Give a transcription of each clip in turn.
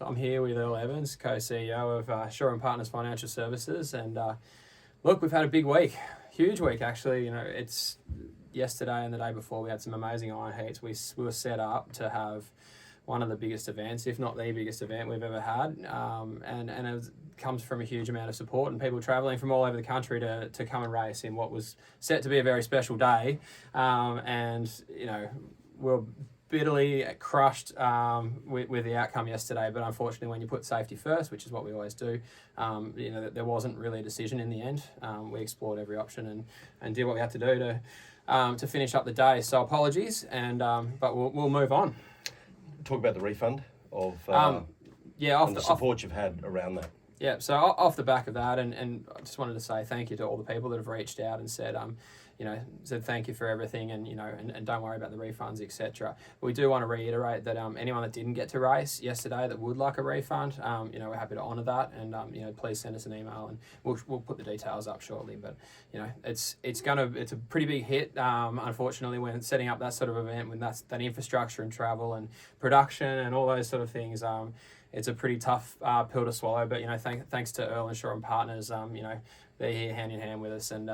So I'm here with Earl Evans, co-CEO of Shaw & Partners Financial Services, and look, we've had a big week, huge week actually. It's yesterday and the day before we had some amazing iron heats. We were set up to have one of the biggest events, if not the biggest event we've ever had, and it comes from a huge amount of support and people travelling from all over the country to come and race in what was set to be a very special day, and we're bitterly crushed with the outcome yesterday, but unfortunately when you put safety first, which is what we always do, there wasn't really a decision in the end. We explored every option and did what we had to do to finish up the day. So apologies, but we'll move on. Talk about the refund of the support you've had around that. Yeah, so off the back of that, and I just wanted to say thank you to all the people that have reached out and said thank you for everything, and don't worry about the refunds, etc. We do want to reiterate that anyone that didn't get to race yesterday that would like a refund, we're happy to honour that, and please send us an email and we'll put the details up shortly. But it's a pretty big hit, unfortunately, when setting up that sort of event, when that infrastructure and travel and production and all those sort of things. It's a pretty tough pill to swallow, but thanks to Earl and Shaw and Partners, they're here hand in hand with us, and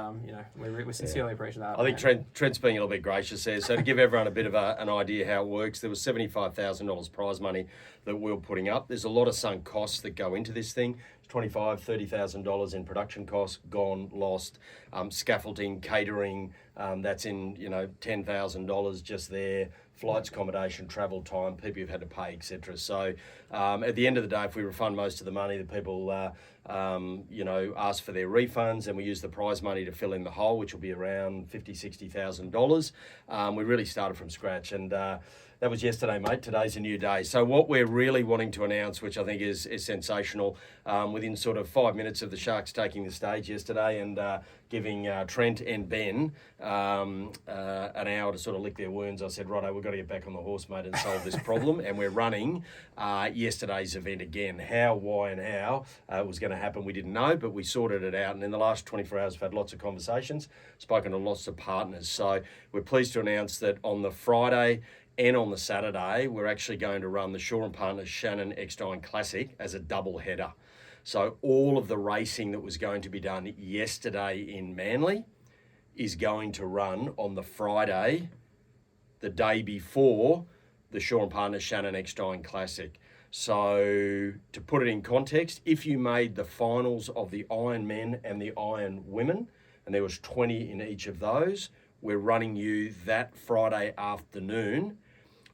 we sincerely appreciate that. I think Trent's being a little bit gracious there. So to give everyone a bit of an idea how it works, there was $75,000 prize money that we were putting up. There's a lot of sunk costs that go into this thing. $25,000, $30,000 in production costs, gone, lost. Scaffolding, catering, that's in $10,000 just there. Flights, accommodation, travel time, people you've had to pay, etc. So at the end of the day, if we refund most of the money, the people ask for their refunds, and we use the prize money to fill in the hole, which will be around $50,000, $60,000. We really started from scratch, and that was yesterday, mate. Today's a new day. So what we're really wanting to announce, which I think is sensational, within sort of 5 minutes of the Sharks taking the stage yesterday and giving Trent and Ben an hour to sort of lick their wounds, I said, righto, we've got to get back on the horse, mate, and solve this problem. And we're running yesterday's event again. How, why, and how it was going to happen, we didn't know, but we sorted it out. And in the last 24 hours, we've had lots of conversations, spoken to lots of partners. So we're pleased to announce that on the Friday and on the Saturday, we're actually going to run the Shaw & Partners Shannon Eckstein Classic as a double header. So all of the racing that was going to be done yesterday in Manly is going to run on the Friday, the day before the Shaw & Partners Shannon Eckstein Classic. So to put it in context, if you made the finals of the Iron Men and the Iron Women, and there was 20 in each of those, we're running you that Friday afternoon.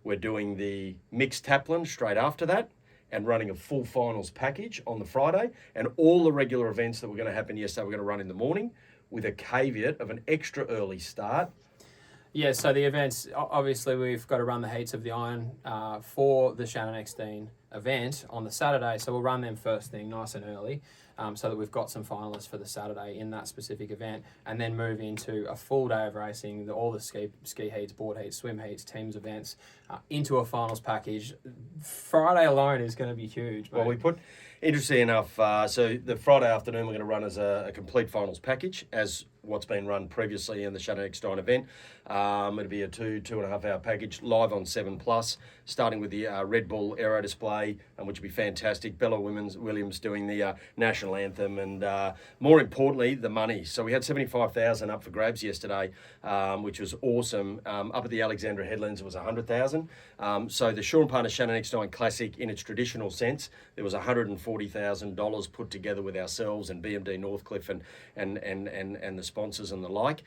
We're doing the mixed taplin straight after that and running a full finals package on the Friday, and all the regular events that were going to happen yesterday we're going to run in the morning with a caveat of an extra early start. Yeah, so the events, obviously we've got to run the heats of the iron for the Shannon Eckstein event on the Saturday, so we'll run them first thing nice and early, so that we've got some finalists for the Saturday in that specific event, and then move into a full day of racing, all the ski heats, board heats, swim heats, teams events, into a finals package. Friday alone is going to be huge, mate. Well, we put, interesting enough, so the Friday afternoon we're going to run as a complete finals package, as what's been run previously in the Shannon Eckstein event. It'll be a 2.5 hour package live on 7+, starting with the Red Bull Aero display, which will be fantastic. Bella Williams doing the national anthem, and more importantly, the money. So we had $75,000 up for grabs yesterday, which was awesome. Up at the Alexandra Headlands, it was $100,000. So the Shaw & Partners Shannon Eckstein Classic, in its traditional sense, there was $140,000 put together with ourselves and BMD Northcliffe and the sponsors and the like.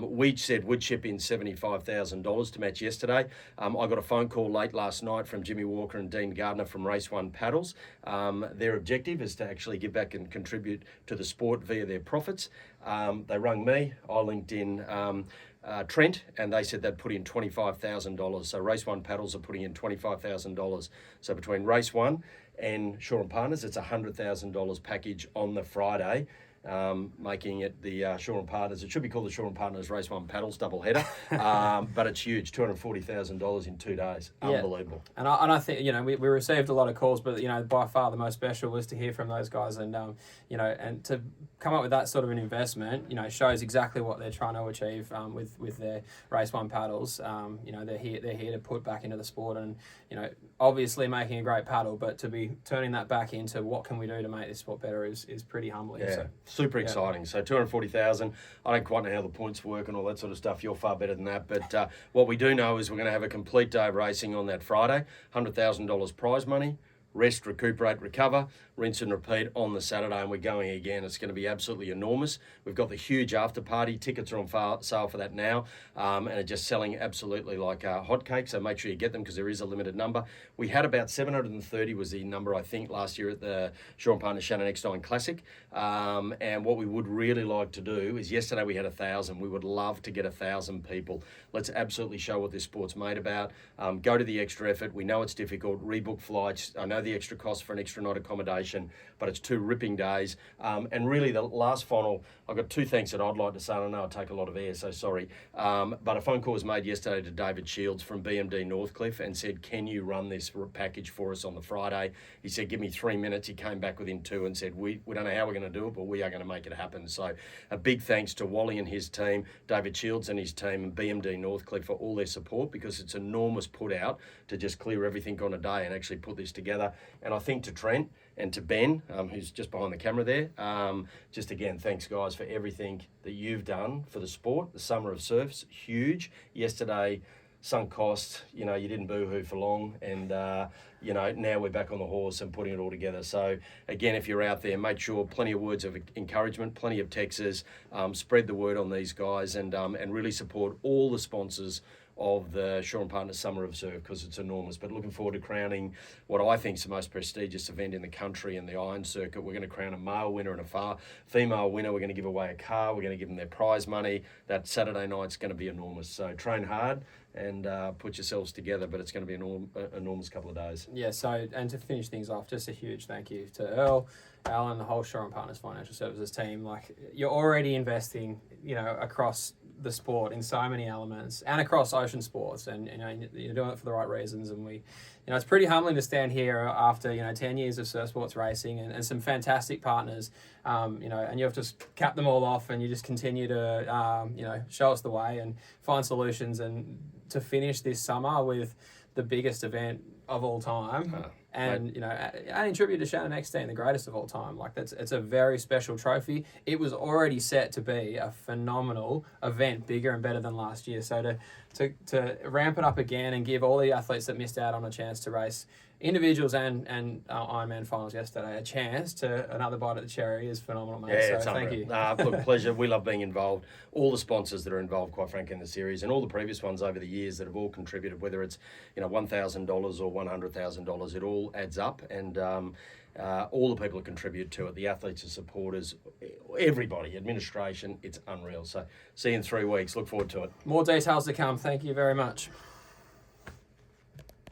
We said we'd chip in $75,000 to match yesterday. I got a phone call late last night from Jimmy Walker and Dean Gardner from Race One Paddles. Their objective is to actually give back and contribute to the sport via their profits. They rung me, I linked in Trent, and they said they'd put in $25,000. So Race One Paddles are putting in $25,000. So between Race One and Shaw & Partners, it's $100,000 package on the Friday. Making it the Shaw & Partners. It should be called the Shaw & Partners Race One Paddles double header, but it's huge, $240,000 in 2 days. Unbelievable. Yeah. And I think we received a lot of calls, but by far the most special was to hear from those guys, and and to come up with that sort of an investment, shows exactly what they're trying to achieve with their Race One Paddles. They're here to put back into the sport, and obviously making a great paddle, but to be turning that back into what can we do to make this sport better is pretty humbling. Yeah, So, super exciting. So 240,000. I don't quite know how the points work and all that sort of stuff. You're far better than that. But what we do know is we're going to have a complete day of racing on that Friday. $100,000 prize money. Rest, recuperate, recover, rinse and repeat on the Saturday, and we're going again. It's going to be absolutely enormous. We've got the huge after party. Tickets are on sale for that now, and are just selling absolutely like hotcakes. So make sure you get them because there is a limited number. We had about 730 was the number, I think, last year at the Shaw & Partners Shannon Eckstein Classic. And what we would really like to do is, yesterday we had 1,000. We would love to get 1,000 people. Let's absolutely show what this sport's made about. Go to the extra effort. We know it's difficult. Rebook flights. I know the extra cost for an extra night accommodation, but it's 2 ripping days. And really the last final, I've got 2 thanks that I'd like to say. I know I take a lot of air, so sorry. But a phone call was made yesterday to David Shields from BMD Northcliffe and said, can you run this package for us on the Friday? He said, give me 3 minutes. He came back within 2 and said, we don't know how we're going to do it, but we are going to make it happen. So a big thanks to Wally and his team, David Shields and his team, and BMD Northcliffe for all their support, because it's enormous put out to just clear everything on a day and actually put this together. And I think to Trent and to Ben, who's just behind the camera there, just again, thanks guys for everything that you've done for the sport. The Summer of Surf's huge. Yesterday, sunk cost, you didn't boo-hoo for long, and now we're back on the horse and putting it all together. So again, if you're out there, make sure plenty of words of encouragement, plenty of texts, spread the word on these guys, and really support all the sponsors of the Shaw & Partners Summer of Surf, because it's enormous. But looking forward to crowning what I think is the most prestigious event in the country in the Iron Circuit. We're going to crown a male winner and a female winner. We're going to give away a car. We're going to give them their prize money. That Saturday night's going to be enormous. So train hard and put yourselves together, but it's going to be an enormous couple of days. Yeah, so, and to finish things off, just a huge thank you to Earl, Alan, the whole Shaw & Partners Financial Services team. Like, you're already investing, across the sport in so many elements and across ocean sports, and you're doing it for the right reasons. And we, it's pretty humbling to stand here after 10 years of surf sports racing and some fantastic partners, and you have to cap them all off, and you just continue to show us the way and find solutions, and to finish this summer with the biggest event of all time. And in tribute to Shannon Eckstein, the greatest of all time. Like, it's a very special trophy. It was already set to be a phenomenal event, bigger and better than last year. So to ramp it up again and give all the athletes that missed out on a chance to race individuals and Ironman finals yesterday a chance to another bite at the cherry is phenomenal, mate. Yeah, so thank you. Look, pleasure. We love being involved. All the sponsors that are involved, quite frankly, in the series, and all the previous ones over the years that have all contributed, whether it's $1,000 or $100,000, it all adds up, and all the people that contribute to it, the athletes and supporters, everybody, administration, it's unreal. So see you in 3 weeks. Look forward to it. More details to come. Thank you very much.